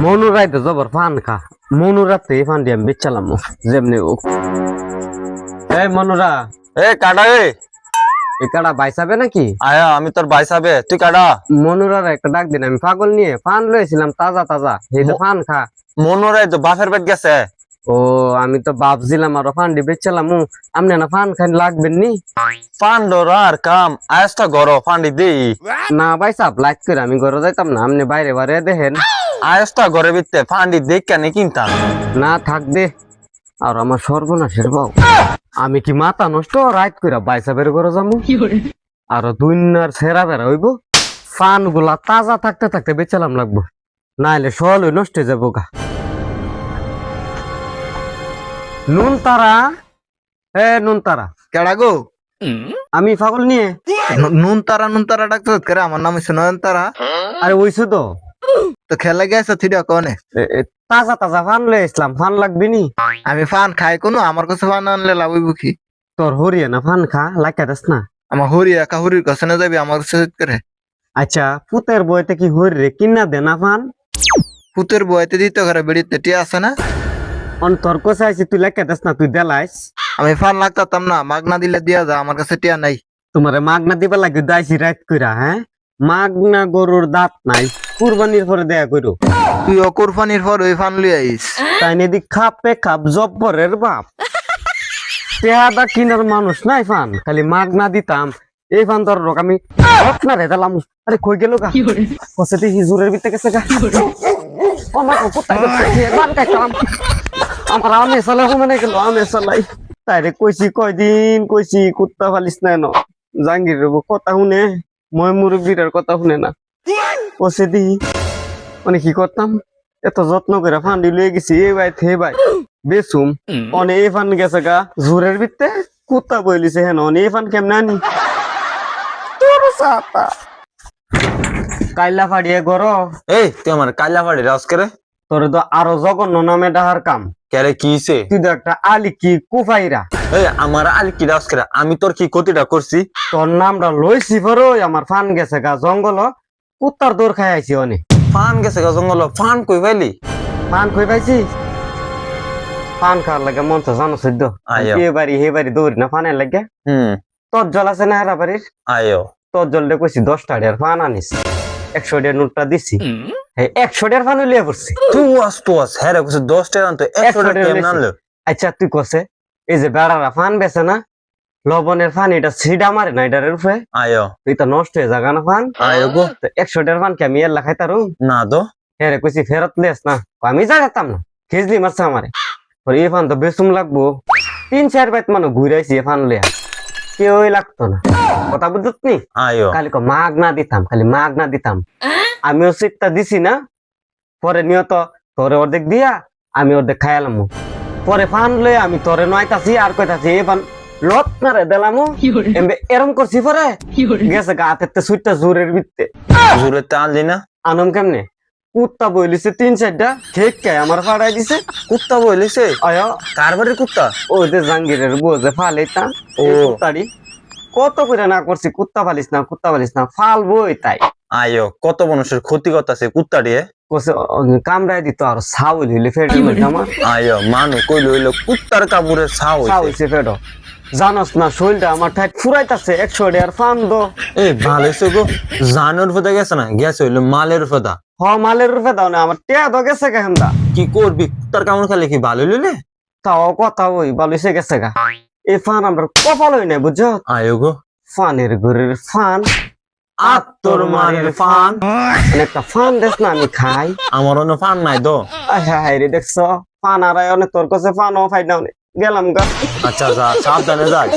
মনুরাই তো জবর ফান খা মনুরাতে ফান দিয়ে আমি বেচালাম যেমনি ও এই মনুরা এ কাডা এই কাটা বাইসাবে নাকি আয়া আমি তোর ভাই সাবে তুই কাডা মনুরার একটা ডাক দিন আমি পাগল নিয়ে ফান লয়েছিলাম তাজা তাজা এই তো ফান খা মনোরাই তো বাপের পেট গেছে ও আমি তো ভাবছিলাম আরো ফান দিয়ে বেচালাম আপনি না ফান খান লাগবেন নি ফান্ডর আর কাম আয়সটা গরো ফান্ডি দেই না ভাই সাপ লাইট করে আমি ঘরে যাইতাম না আপনি বাইরে বাইরে দেখেন আয়সটা ঘরে বিতে ফান্ডি দেখ কেন কিনতাম না থাক দে আর আমার সর্বনাশের বাউ আমি কি মাথা নষ্ট রাইট করে বাইসাবের ঘরে যাবো আর দুইনার সেরা বেড়া হইব ফান গুলা তাজা থাকতে থাকতে বেচালাম লাগবো নাইলে সল নষ্ট হয়ে যাবো গা নুন তারা নুন তারা কেডা গো আমি পাগল নিয়ে নুন তারা ডাক্তার করে আমার নাম হচ্ছে নয়ন তারা। আরে ওইসু তো খেলা গেছে থিডা কোনে তাজা তাজা ফান লয়ে ইসলাম ফান লাগবি নি আমি ফান খাই কোনো আমার কাছে ফান আনলে লাভ হইব কি? তোর হরিয়া না ফান খা লাইকা দেস না আমার হরি একা হরির কাছে না যাবি আমার কাছে করে আচ্ছা পুতের বইতে কি হরি রে কিনা দে না ফান পুতের বইতে দিতে ঘরে বেড়িতে টিয়া আছে না অন তোর কাছে আইছি তুই লাইকা দেস না তুই দেলাইস আমি ফান লাগতাম না মাগনা দিলে দিয়া যা আমার কাছে টিয়া নাই। তোমারে মাগনা দিবা লাগি দাইছি রাত কইরা হ্যাঁ মাগনা গরুর দাঁত নাই কুরবানির পরে দেয়া কইরো তুই ও কোরবানির পর ওই ফান লই আইস তাই নেদি খাপে খাপ জব্বরের বাপ পেয়াদা কিনার মানুষ নাই ফান খালি মাগনা দিতাম এই ফান তোর রক আমি না রে দিলাম আরে কই গেল গা কসে দি হিজুরের ভিতরে গেছে গা আমার কোথায় গেছে মান কাটাম আমার আমে সালা মানে গেল আমে সালাই তাইরে কইছি কয়দিন কইছি কুত্তা ফালিস না ন জাঙ্গির কথা শুনে মই মুরব্বীর কথা শুনে না কসে দি মানে কি করতাম এত যত্ন করে ফান্ডি লয়ে গেছি এ ভাই থে ভাই বেসুম অনে এই ফান গেছে গা জোরের ভিতরে কুত্তা বইলিছে হেন অনে এই ফান কেমন আনি তোর সাতা কাইলা ফাড়িয়ে গর এই তুই আমার কাইলা ফাড়ি রাজ করে তোর তো আরো জঘন্য নামে ডাহার কাম কেরে কিছে তুই তো একটা আলি কি কুফাইরা এই আমার আল কি রাজ করে আমি তোর কি ক্ষতিটা করছি তোর নামটা লইছি পরো আমার ফান গেছে গা জঙ্গল কুত্তার দৌড় খাই আইছি অনে ফান গেছে গা জঙ্গল ফান কই পাইলি ফান কই পাইছি ফান খাওয়ার লাগে মন তো জানো সদ্য আয়ো। এ বাড়ি হে বাড়ি দৌড়ি না ফানের লাগে তোর জল আছে না হেরা বাড়ির আয়ো তোর জলটা কইছি 10 টাকার ফান আনিস 100 টাকার নোটটা দিছি এই 100 টাকার ফান লিয়ে পড়ছি তুই হ্যাঁ কিছু 10 টাকা আনতো 100 টাকা কেমন আনলো আচ্ছা তুই কসে এই যে বেড়ারা ফান বেছে না লবণের ফান এটা ছিডা মারে না এটার উপরে আয়ো এটা নষ্ট হয়ে যাগা না ফান আয়ো গো 100 টাকার ফান কি আমি এর লাখাই তারু না তো হ্যাঁ রে কইছি ফেরত লেস না আমি জাগাতাম না খেজলি মারছে আমারে ওর এই ফান তো বেসুম লাগবো 3-4 বাইত মানুষ ঘুরাইছি এ ফান লিয়া কেউই লাগতো না কথা বুঝত নি আয়ো খালি মাগ না দিতাম খালি মাগ না দিতাম আমিও সিটটা দিছি না পরে নিয়ত তোরে অর্ধেক দিয়া আমি অর্ধেক খাইলাম পরে ফান লয়ে আমি তোরে নয়তাছি আর কইতাছি এ ফান লত না রে দিলাম এরম করছি পরে গেছে গা হাতের সুইটটা জোরের ভিত্তে জোরে তাল দি না আনম কেমনে কুত্তা বইলিছে 3-4টা খেক কে আমার ফাড়াই দিছে কুত্তা বলিছে আয় কার বাড়ির কুত্তা ও যে জাঙ্গিরের বোঝে ফালেতা ও কুত্তাড়ি কত করে না করছি কুত্তা ফালিস না ফাল বই তাই আয়ো কত মানুষের ক্ষতি করতেছে কুত্তা দিয়ে কোসে কামড়াই দিত আর ছাউল হইলে ফেটে মধ্যে আমার আয়ো মানু কইলো হইলো কুত্তার কাপড়ে ছাও হইছে ফেটো জানোস না শরীরটা আমার ঠাইট ফুরাইতাছে 100 টাকার ফান দো এই ভালো হইছে গো জানোর ফদা গেছে না গেছে হইলো মালের ফদা হ মালের রূপে দাও না আমার টিয়া তো গেছে কেহেন্দা কি করবি কুত্তার কামড় খালে কি ভালো হইলো তাও কথা ওই বালুইছে গেছে গা এই ফান আমরা কপাল হই নাই বুঝছো আয়ো গো ফানের ঘরের ফান আত্তর মারের ফান একটা ফান দেশ না আমি খাই আমার অন্য ফান নাই তো হাই রে দেখছো ফান আর অনেক তোর কাছে ফান ও ফাইডাউনে গেলাম গা আচ্ছা যা সাবধানে যাই